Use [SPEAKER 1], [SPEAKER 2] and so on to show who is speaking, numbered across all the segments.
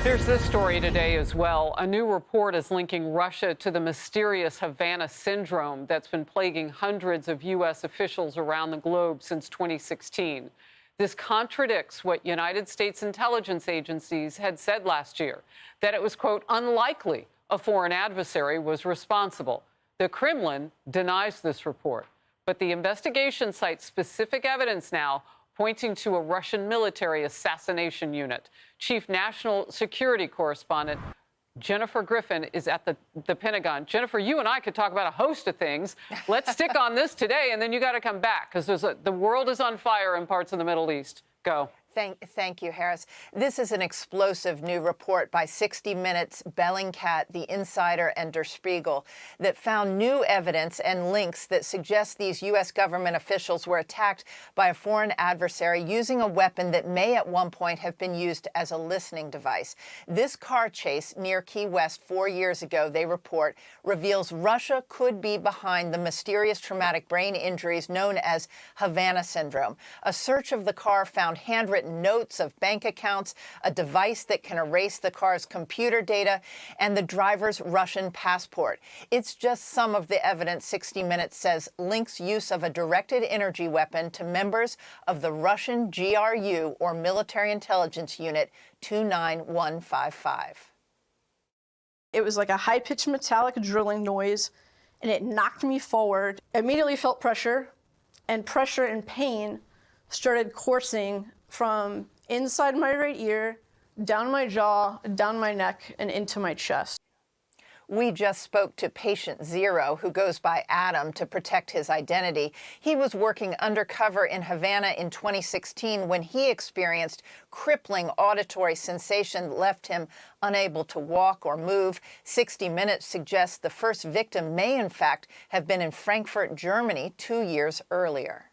[SPEAKER 1] There's this story today as well. A new report is linking Russia to the mysterious Havana Syndrome that's been plaguing hundreds of U.S. officials around the globe since 2016. This contradicts what United States intelligence agencies had said last year, that it was, quote, unlikely a foreign adversary was responsible. The Kremlin denies this report, but the investigation cites specific evidence now pointing to a Russian military assassination unit. Chief National Security Correspondent Jennifer Griffin is at the Pentagon. Jennifer, you and I could talk about a host of things. Let's stick on this today, and then you got to come back, because the world is on fire in parts of the Middle East. Go.
[SPEAKER 2] Thank you, Harris. This is an explosive new report by 60 Minutes, Bellingcat, The Insider, and Der Spiegel that found new evidence and links that suggest these U.S. government officials were attacked by a foreign adversary using a weapon that may at one point have been used as a listening device. This car chase near Key West 4 years ago, they report, reveals Russia could be behind the mysterious traumatic brain injuries known as Havana Syndrome. A search of the car found handwritten notes of bank accounts, a device that can erase the car's computer data, and the driver's Russian passport. It's just some of the evidence 60 Minutes says links use of a directed energy weapon to members of the Russian GRU, or Military Intelligence Unit 29155.
[SPEAKER 3] It was like a high-pitched metallic drilling noise, and it knocked me forward. I immediately felt pressure, and pain started coursing from inside my right ear, down my jaw, down my neck, and into my chest.
[SPEAKER 2] We just spoke to patient Zero, who goes by Adam to protect his identity. He was working undercover in Havana in 2016 when he experienced crippling auditory sensation that left him unable to walk or move. 60 Minutes suggests the first victim may, in fact, have been in Frankfurt, Germany 2 years earlier.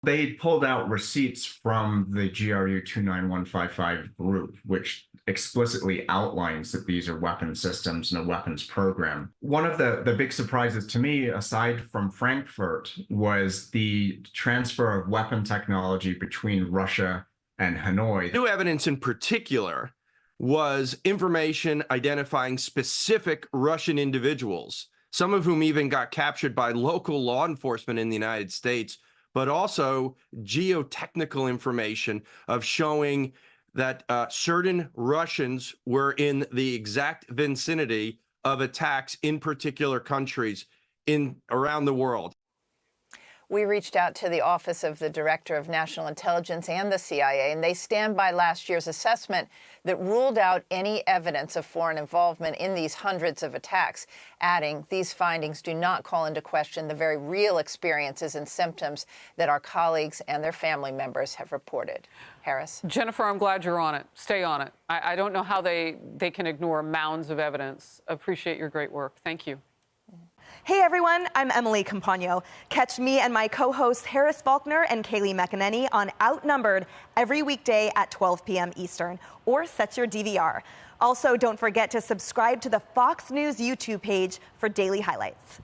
[SPEAKER 4] They pulled out receipts from the GRU 29155 group, which explicitly outlines that these are weapons systems and a weapons program. One of the big surprises to me, aside from Frankfurt, was the transfer of weapon technology between Russia and Hanoi.
[SPEAKER 5] New evidence in particular was information identifying specific Russian individuals, some of whom even got captured by local law enforcement in the United States, but also geotechnical information of showing that certain Russians were in the exact vicinity of attacks in particular countries around the world.
[SPEAKER 2] We reached out to the Office of the Director of National Intelligence and the CIA, and they stand by last year's assessment that ruled out any evidence of foreign involvement in these hundreds of attacks, adding these findings do not call into question the very real experiences and symptoms that our colleagues and their family members have reported. Harris?
[SPEAKER 1] Jennifer, I'm glad you're on it. Stay on it. I don't know how they can ignore mounds of evidence. Appreciate your great work. Thank you.
[SPEAKER 6] Hey everyone, I'm Emily Campagno. Catch me and my co-hosts Harris Faulkner and Kaylee McEnany on Outnumbered every weekday at 12 p.m. Eastern, or set your DVR. Also, don't forget to subscribe to the Fox News YouTube page for daily highlights.